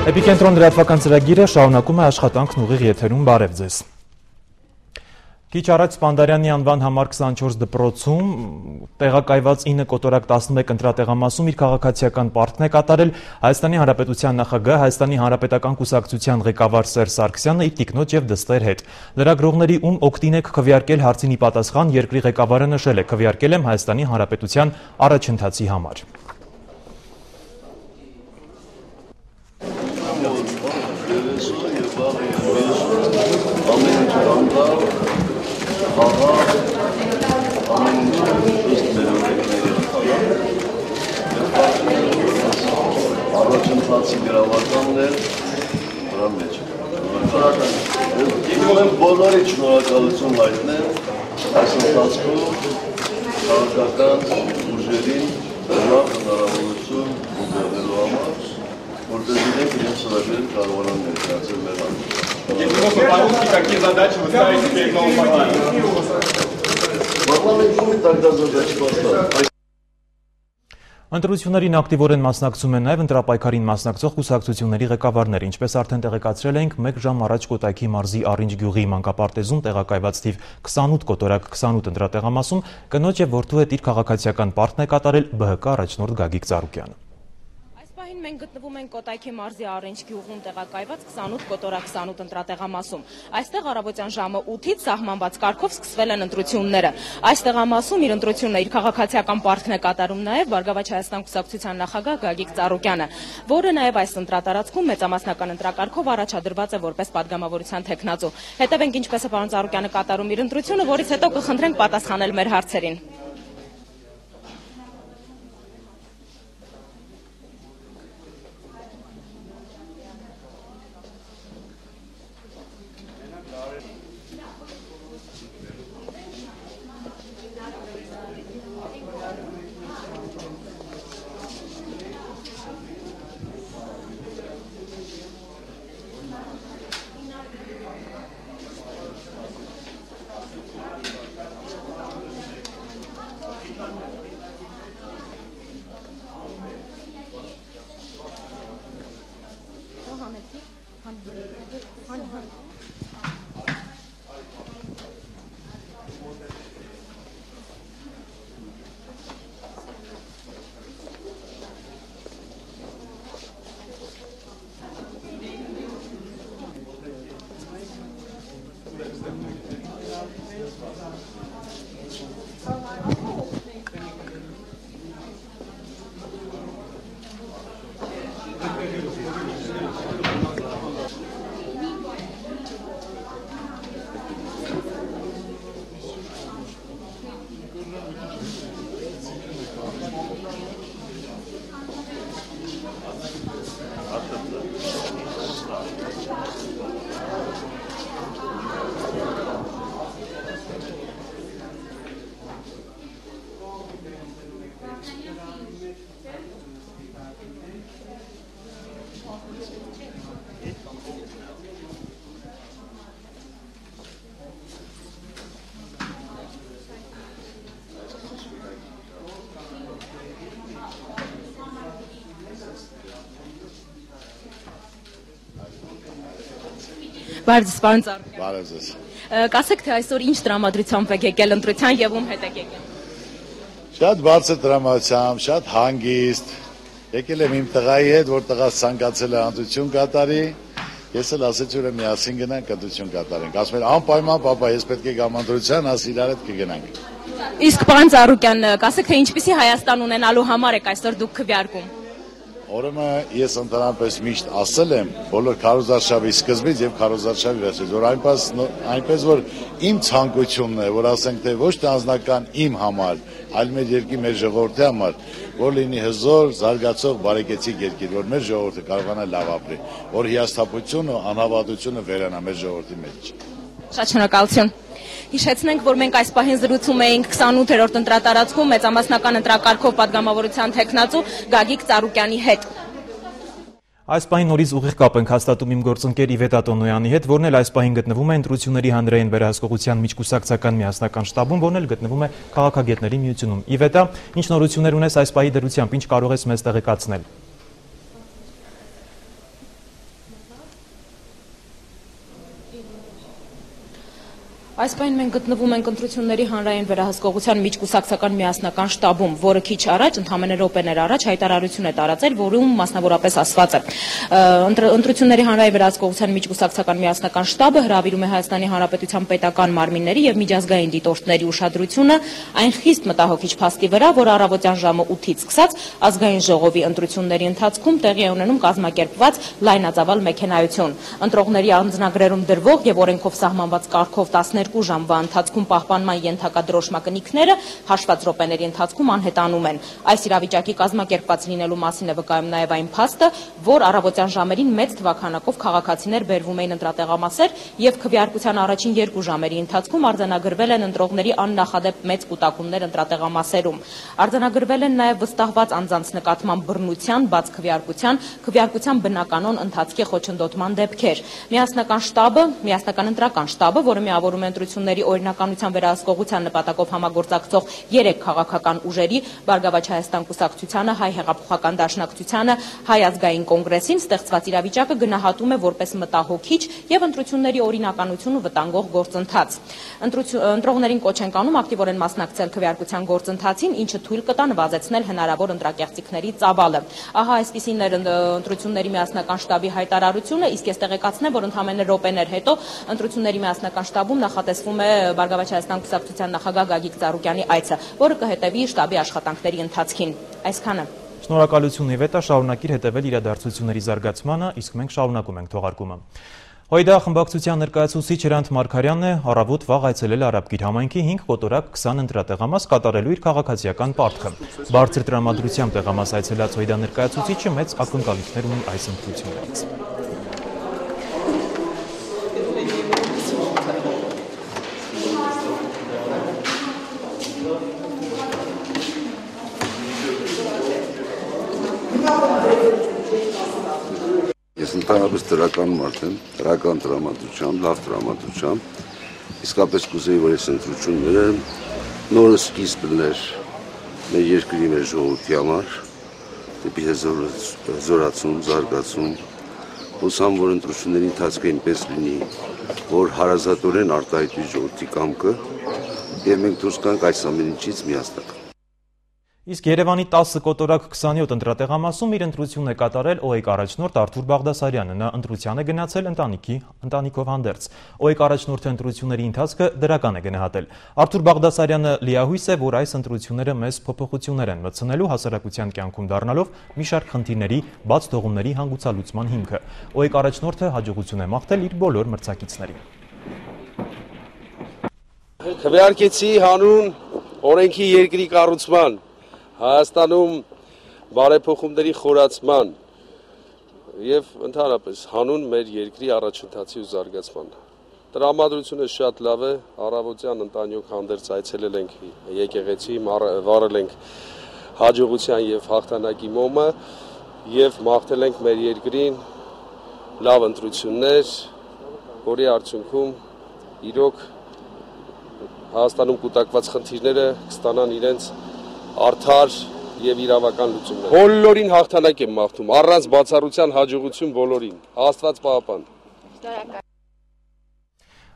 Էպիկենտրոն լրատվական ծրագիրը շարունակում է աշխատանքն ուղիղ եթերում, բարև ձեզ։ Քիչ առաջ Սպանդարյանի անվան համար 24 դպրոցում տեղակայված 9 կոտորակ 11 ընտրատեղամասում իր քաղաքացիական պարտքն է կատարել Հայաստանի Հանրապետության նախագահ, Հայաստանի Հանրապետական կուսակցության ղեկավար Սերժ Սարգսյանը իր տիկնոջ եւ դստեր հետ։ Լրագրողների ում օգտին եք քվեարկել հարցին ի պատասխան երկրի ղեկավարը նշել է. քվեարկել եմ Հայաստանի Հանրապետության առաջընթացի համար։ Առաջընթացի գրավականն էր վրա մեջ։ Եկում բոլորի շնորհակալություն հայտնել այս ընթացքում քաղաքական ուժերին լավ հնարավորություն ունենալու համար, որտեղ իրենք իրենց ծրագրերը կարողանան ներկայացնել մեր հանրին։ Ընտրություններին ակտիվորեն մասնակցում են նաև ընտրապայքարին մասնակցող կուսակցությունների ղեկավարներ, ինչպես արդեն տեղեկացրել էինք, 1 ժամ առաջ Կոտայքի մարզի Առինջ գյուղի մանկապարտեզում տեղակայված թիվ 28 կոտորակ 28 ընտրատեղամասում կնոջ եւ որդու հետ իր քաղաքացիական պարտքն է կատարել ԲՀԿ առաջնորդ Գագիկ Ծառուկյանը։ Մենք գտնվում ենք Կոտայքի մարզի Առինջ գյուղում տեղակայված 28 կոտորակ 28 ընտրատեղամասում։ Այստեղ առավոտյան ժամը 8-ից սահմանված կարգով սկսվել են ընտրությունները։ Այս տեղամասում իր ընտրությունն իր քաղաքացիական պարտքն է կատարում նաև Բարգավաճ Հայաստան կուսակցության նախագահ Գագիկ Ծառուկյանը, որը նաև այս ընտրատարածքում մեծամասնական ընտրակարգով առաջադրված է որպես падգամավորության թեկնածու։ Հետևենք ինչպես է պարոն Ծառուկյանը կատարում իր ընտրությունը, որից հետո կխնդրենք պատասխանել մեր հարցերին։ Բարև ձեզ, պարոն Ծառուկյան։ Բարև ձեզ։ Կասեք, թե այսօր ինչ տրամադրությամբ եք եկել ընտրության եւ ում հետ եք եկել։ Շատ բարձր տրամադրությամբ, շատ հանգիստ։ Եկել եմ իմ տղայի հետ, որ տղաս ցանկացել է ընտրություն կատարի։ Ես էլ ասեցի, որ միասին գնանք ընտրություն կատարենք։ Ասում էր անպայման, պապա, ես պետք է գամ ընտրության, ասի իրար հետ կգնանք։ Իսկ պարոն Ծառուկյան, կասեք, թե ինչպիսի Հայաստան ունենալու համար եք այսօր դուք քվեարկում։ Ուրեմն ես ընդհանրապես միշտ ասել եմ բոլոր քարոզարշավի սկզբից եւ քարոզարշավի վերջից, որ այնպես որ իմ ցանկությունն է, որ ասենք թե ոչ թե անձնական իմ համար, այլ մեր երկրի, մեր ժողովրդի համար, որ լինի հզոր, զարգացող, բարեկեցիկ երկիր, որ մեր ժողովուրդը կարողանա լավ ապրի, որ հիասթափությունը, անհավատությունը վերանա մեր ժողովրդի մեջ։ Շատ շնորհակալություն։ Հիշեցնենք, որ մենք այս պահին զրուցում էինք 28-րդ ընտրատարածքում մեծամասնական ընտրակարգով падգամավորության թեկնածու Գագիկ Ծառուկյանի հետ։ Այս պահին նորից ուղիղ կապ ենք հաստատում իմ գործընկեր Իվետա Տոնոյանի հետ, որն էլ այս պահին գտնվում է ընտրությունների հանրային վերահսկողության միջկուսակցական միասնական շտաբում, որն էլ գտնվում է Քաղաքագետների միությունում։ Իվետա, ինչ նորություններ ունես այս պահի դրությամբ, ինչ կարող ես մեզ տեղեկացնել։ Այս պահին մենք գտնվում ենք ընտրությունների հանրային վերահսկողության միջկուսակցական միասնական շտաբում, որը քիչ առաջ, ընդամենը րոպեներ առաջ հայտարարություն է տարածել, որում մասնավորապես ասված է. ընտրությունների հանրային վերահսկողության միջկուսակցական միասնական շտաբը հրավիրում է Հայաստանի Հանրապետության պետական մարմինների եւ միջազգային դիտորդների ուշադրությունը այն խիստ մտահոգիչ փաստի վրա, որ առավոտյան ժամը 8-ից սկսած ազգային ժողովի ընտրությունների ընթացքում տեղի է ունենում կազմակերպված լայնածավալ մեքենայություն։ Ընտրողների անձնագրերում դրվող եւ օրենքով սահմանված կարգով 12 ժամվա ընթացքում պահպանման ենթակա դրոշմակնիքները հաշված րոպեների ընթացքում անհետանում են։ Այս իրավիճակի կազմակերպված լինելու մասին է վկայում նաև այն փաստը, որ առավոտյան ժամերին մեծ թվաքանակով քաղաքացիներ բերվում էին ընտրատեղամասեր եւ քվեարկության առաջին 2 ժամերի ընթացքում արձանագրվել են ընտրողների աննախադեպ մեծ կուտակումներ ընտրատեղամասերում։ Արձանագրվել են նաև վստահված անձանց նկատմամբ բռնության, բաց քվեարկության բնականոն ընթացքի խոչընդոտման դեպքեր։ Միասնական ընտրական շտաբը, որը միավորում է ընտրությունների օրինականության վերահսկողության նպատակով համագործակցող 3 քաղաքական ուժերի՝ Բարգավաճ Հայաստան կուսակցությանը, Հայ հեղափոխական դաշնակցությանը, Հայ ազգային կոնգրեսին, ստեղծված իրավիճակը գնահատում է որպես մտահոգիչ եւ ընտրությունների օրինականությունը վտանգող գործընթաց։ Ընտրողներին կոչ են անում ակտիվորեն մասնակցել քվեարկության գործընթացին, ինչը թույլ կտա նվազեցնել հնարավոր ընտրակեղծիքների ծավալը։ Ահա այսպիսին էր ընտրությունների միասնական շտաբի հայտարարությունը, իսկ ես տեղեկացնեմ, որ ընդամենը րոպեներ հետո ընտրությունների միասնական շտաբում նախատեսվում է Բարգավաճ Հայաստան կուսակցության նախագահ Գագիկ Ծառուկյանի այցը, որը կհետևի շտաբի աշխատանքների ընթացքին։ Այսքանը։ Շնորհակալություն Իվետա, շարունակիր հետևել իրադարձությունների զարգացմանը, իսկ մենք շարունակում ենք թողարկումը։ Հույդա խմբակցության ներկայացուցիչ Հրանտ Մարգարյանն է առավոտ վաղ այցելել Արաբկիր համայնքի 5 կոտորակ 20 ընտրատեղամաս կատարելու իր քաղաքացիական պարտքը։ Բարձր տրամադրությամբ տեղամաս այցելած Հույդա ներկայացուցիչը մեծ ակնկալիքներ ունի այս ընտրություններից։ Ես ընդհանրապես դրական մարդ եմ, դրական տրամադրությամբ, լավ տրամադրությամբ, իսկապես կուզեի, որ այս ընտրությունները նոր սկիզբ լիներ մեր երկրի, մեր ժողովրդի համար, դեպի զորացում, զարգացում, հուսամ, որ ընտրությունների ընթացքը այնպես լինի, որ հարազատորեն արտահայտվի ժողովրդի կամքը եւ մենք դուրս գանք այս ամեն ինչից միասնական։ Իսկ Երևանի 10 կոտորակ 27 ընտրատեղամասում իր ընտրությունն է կատարել ՕԵԿ առաջնորդ Արթուր Բաղդասարյանը, նա ընտրության է գնացել ընտանիքով հանդերձ։ ՕԵԿ առաջնորդը ընտրությունների ընթացքը դրական է գնահատել։ Արթուր Բաղդասարյանը լիահույս է, որ այս ընտրությունները մեծ փոփոխություններ են մտցնելու հասարակության կյանքում դառնալով մի շարք խնդիրների, բաց թողումների հանգուցալուծման հիմքը։ ՕԵԿ առաջնորդը հաջողություն է մաղթել իր բոլոր մրցակիցներին։ Քվեարկեցի հանուն օրենքի երկրի կառուցման, Հայաստանում բարեփոխումների խորացման եւ ընդհանրապես հանուն մեր երկրի առաջընթացի ու զարգացման։ Տրամադրությունը շատ լավ է, առավոտյան ընտանիք հանդերձ այցելել ենք եկեղեցի, վարել ենք հաջողության եւ հաղթանակի մոմը եւ մաղթել ենք մեր երկրին լավ ընտրություններ, որի արդյունքում իրոք Հայաստանում կուտակված խնդիրները կստանան իրենց արդար եւ իրավական լուծումներ։ Բոլորին հաղթանակ եմ մաղթում, առանց բացառության հաջողություն բոլորին։ Աստված պահապան։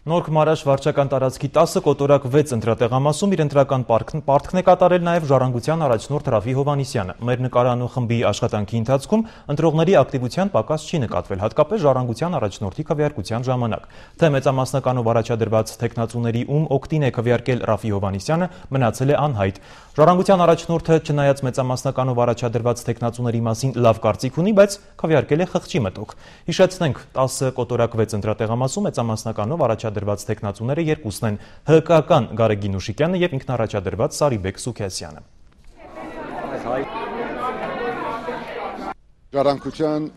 Նորք Մարաշ վարչական տարածքի 10 կոտորակ 6 ընտրատեղամասում իր ընտրական պարտքն է կատարել նաև Ժառանգության առաջնորդ Ռաֆի Հովհաննիսյանը։ Մեր նկարանու խմբի աշխատանքի ընթացքում ընտրողների ակտիվության պակաս չի նկատվել, հատկապես Ժառանգության առաջնորդի քվեարկության ժամանակ։ Թե մեծամասնականով առաջադրված թեկնածուների ում օգտին է քվեարկել Ռաֆի Հովհաննիսյանը, մնացել է անհայտ։ Ժառանգության առաջնորդը չնայած մեծամասնականով առաջադրված թեկնածուների մասին լավ կարծիք ունի, բայց քվեարկել է խղճի մտոք։ Հիշեցնենք, 10 կոտորակ 6 ընտրատեղամասում մեծամասնականով առաջադրված թեկնածուները երկուսն են՝ ՀԿ-ական Գարեգին Ուշիկյանը եւ ինքնարաչադրված Սարիբեկ Սուքիասյանը։ Ժառանգության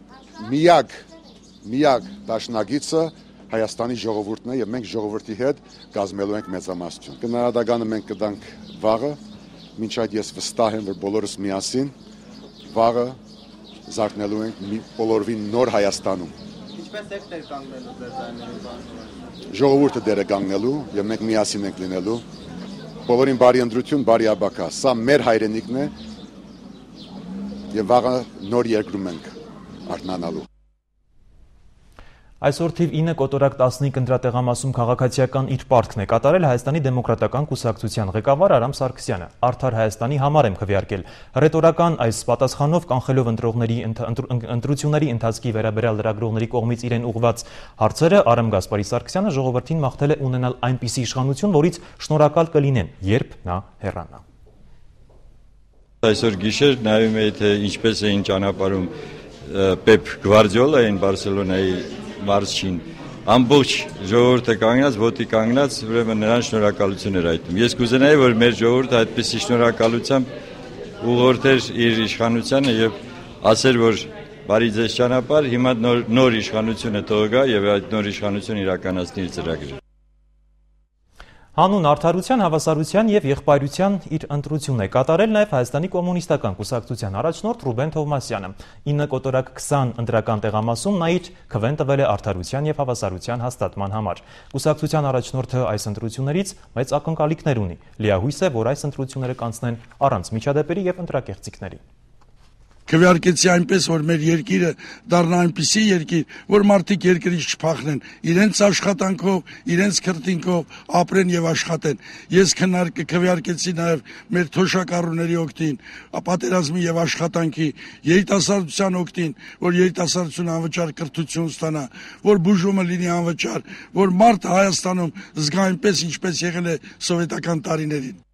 միակ դաշնակիցը Հայաստանի ժողովուրդն է եւ մենք ժողովրդի հետ կազմելու ենք մեծամասնություն։ Կնարադականը մենք կդանք վաղը, մինչ այդ ես վստահ եմ, որ բոլորս միասին վաղը զարթնելու ենք բոլորովին նոր Հայաստանում։ Ինչպես եք դեր կանգնելու ձեր ձայները։ Ժողովուրդը դեր է կանգնելու եւ մենք միասին ենք լինելու։ Բոլորին բարի ընտրություն, բարի աբակա։ Սա մեր հայրենիքն է եւ վաղը նոր երկրում ենք արթնանալու։ Այսօր թիվ 9 կոտորակ 15 ընտրատեղամասում քաղաքացիական իր պարտքն է կատարել Հայաստանի դեմոկրատական կուսակցության ղեկավար Արամ Սարգսյանը։ Արդար Հայաստանի համար եմ քվեարկել։ Հռետորական այս պատասխանով կանխելով ընտրությունների ընթացքի վերաբերյալ լրագրողների կողմից իրեն ուղղված հարցերը Արամ Սարգսյանը ժողովրդին մաղթել է ունենալ այնպիսի իշխանություն, որից շնորհակալ կլինեն, երբ նա հեռանա։ Այսօր գիշեր նայում էի, թե ինչպես էին ճանապարհում Պեպ Գվարդիոլային Բարսելոնայի մարզչին, ամբողջ ժողովուրդը կանգնած, ոտի կանգնած, ուրեմն նրան շնորհակալություն էր այդում։ Ես կուզենայի, որ մեր ժողովուրդը այդպիսի շնորհակալությամբ ուղղորդեր իր իշխանությանը եւ ասեր, որ բարի ձեզ ճանապարհ, հիմա նոր իշխանությունը թող գա եւ այդ նոր իշխանությունը իրականացնի իր ծրագիրը։ Հանուն արդարության, հավասարության եւ եղբայրության իր ընտրությունն է կատարել նաեւ Հայաստանի կոմունիստական կուսակցության առաջնորդ Ռուբեն Թովմասյանը։ 9 կոտորակ 20 ընտրական տեղամասում նա իր քվեն տվել է արդարության եւ հավասարության հաստատման համար։ Կուսակցության առաջնորդը այս ընտրություններից մեծ ակնկալիքներ ունի։ Լիահույս է, որ այս ընտրությունները կանցնեն առանց միջադեպերի եւ ընտրակեղծիքների։ Քվեարկեցի այնպես, որ մեր երկիրը դառնա այնպիսի երկիր, որ մարդիկ երկրից չփախնեն, իրենց աշխատանքով, իրենց քրտինքով ապրեն եւ աշխատեն։ Ես քվեարկեցի նաեւ մեր թոշակառուների օգտին, պատերազմի եւ աշխատանքի, երիտասարդության օգտին, որ երիտասարդությունը անվճար կրթություն ստանա, որ բուժումը լինի անվճար, որ մարդը Հայաստանում զգա այնպես, ինչպես եղել է սովետական տարիներին։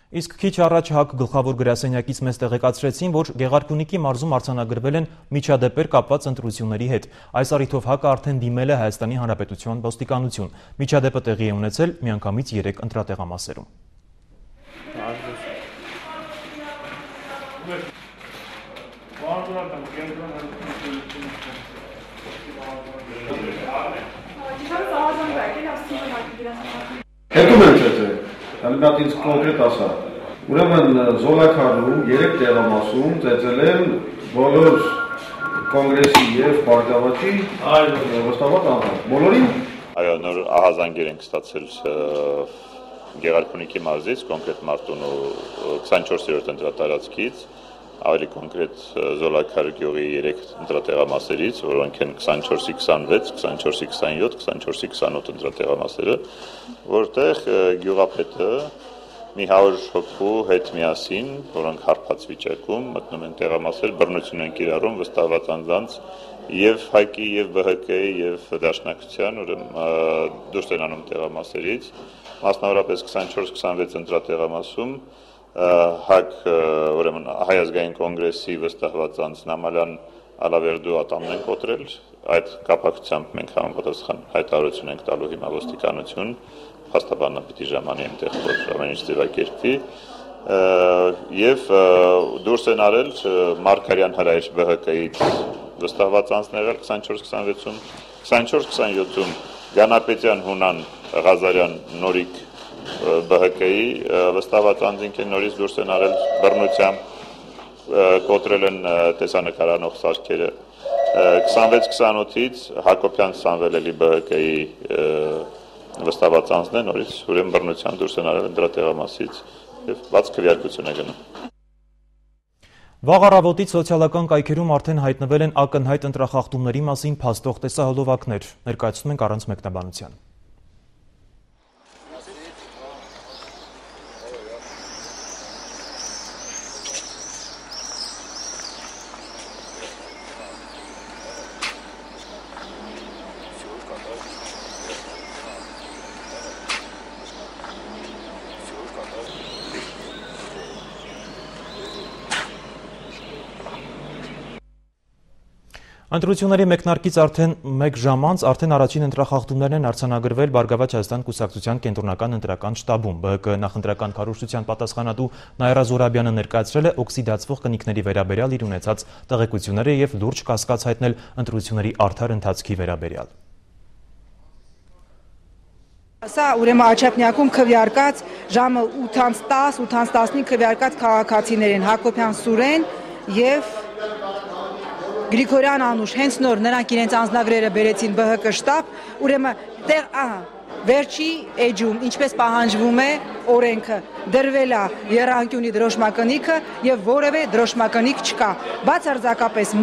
Իսկ քիչ առաջ ՀԱԿ գլխավոր գրասենյակից մեզ տեղեկացրեցին, որ Գեղարքունիքի մարզում արձանագրվել են միջադեպեր կապված ընտրությունների հետ։ Այս առիթով ՀԱԿ-ը արդեն դիմել է Հայաստանի Հանրապետության ոստիկանություն։ Միջադեպը տեղի է ունեցել միանգամից 3 ընտրատեղամասերում։ Հալմատ ինձ կոնկրետ ասա, ուրեմն Զոլաքարում 3 տեղամասում ծեծել են բոլոր կոնգրեսի և պարտավաճի վստահված անդամ, բոլորին։ Այո, նոր ահազանգեր ենք ստացել Գեղարքունիքի մարզից, կոնկրետ Մարտունու 24-րդ ընտրատարածքից, ավելի կոնկրետ Զոլաքար գյուղի 3 ընտրատեղամասերից, որոնք են 24-ի 26, 24-ի 27, 24-ի 28 ընտրատեղամասերը, որտեղ գյուղապետը մի 100 հոգու հետ միասին, որոնք հարբած վիճակում մտնում են տեղամասեր, բռնություն են կիրառում վստահված անձանց եւ ՀԱԿ-ի եւ ԲՀԿ-ի եւ Դաշնակցության, ուրեմն դուրս են անում տեղամասերից, մասնավորապես 24-26 ընտրատեղամասում ՀԱԿ, ուրեմն Հայ ազգային կոնգրեսի վստահված անձ Նամալյան Ալավերդու ատամն են կոտրել, այդ կապակցությամբ մենք համապատասխան հայտարարություն ենք տալու հիմա ոստիկանություն, փաստաբանը պիտի ժամանի այնտեղ որ ամեն ինչ ձևակերպվի եւ դուրս են արել Մարգարյան Հրայր ԲՀԿ-ից վստահված անձներ 24-26-ում, 24-27-ում Գանապետյան Հունան Ղազարյան Նորիկ ԲՀԿ-ի վստահված անձինք են նորից դուրս են արել բռնությամբ կոտրել են տեսանկարանող սարքերը 26-28-ից Հակոբյան Սամվելելի ԲՀԿ-ի վստահված անձն է նորից ուրեմն բռնությամբ դուրս են արել ընտրատեղամասից եւ բաց քվեարկություն է գնում։ Վաղ առավոտից սոցիալական կայքերում արդեն հայտնվել են ակնհայտ ընտրախախտումների մասին փաստող տեսահոլովակներ, ներկայացնում ենք առանց մեկնաբանության։ Ընտրությունների մեկնարկից արդեն 1 ժամ անց արդեն առաջին ընտրախախտումներն են արձանագրվել Բարգավաճ Հայաստան կուսակցության կենտրոնական ընտրական շտաբում։ ԲՀԿ նախընտրական քարոզչության պատասխանատու Նաիրա Զոհրաբյանը ներկայացրել է օքսիդացվող կնիքների վերաբերյալ իր ունեցած տեղեկությունները եւ լուրջ կասկած հայտնել ընտրությունների արդար ընթացքի վերաբերյալ։ Սա ուրեմն Աչափնյակում քվեարկած ժամը 8:10, 8:15 քվեարկած քաղաքացիներ են Հակոբյան Սուրեն եւ Գրիգորյան Անուշ, հենց նոր նրանք իրենց անձնագրերը բերեցին ԲՀԿ շտաբ, ուրեմն վերջի էջում, ինչպես պահանջվում է, օրենքը դրվել է եռանկյունի դրոշմակնիքը եւ որևէ դրոշմակնիկ չկա։ Բացարձակապես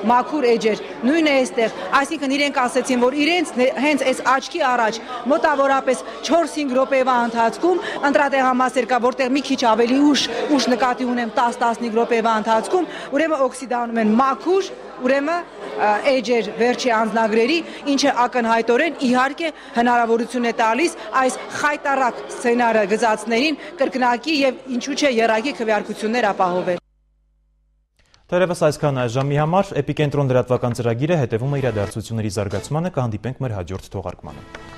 մաքուր էջեր։ Նույնը այստեղ, այսինքն իրենք ասեցին, որ իրենց հենց այս աչքի առաջ մոտավորապես 4-5 րոպեվա ընթացքում ընտրատեղամասեր կա, որտեղ մի քիչ ավելի ուշ նկատի ունեմ 10-15 րոպեվա ընթացքում, ուրեմն օքսիդանում են մաքուր, ուրեմն էջեր վերջի անձնագրերի, ինչը ակնհայտորեն իհարկե հնարավորություն է տալիս այս խայտառակ սցենարը գծածներին կրկնակի եւ ինչու՞ չէ եռակի քվեարկություններ ապահովել։ Թերևս այսքան այժմի համար Էպիկենտրոն լրատվական ծրագիրը հետևում է իրադարձությունների զարգացմանը, կհանդիպենք մեր հաջորդ թողարկմանը։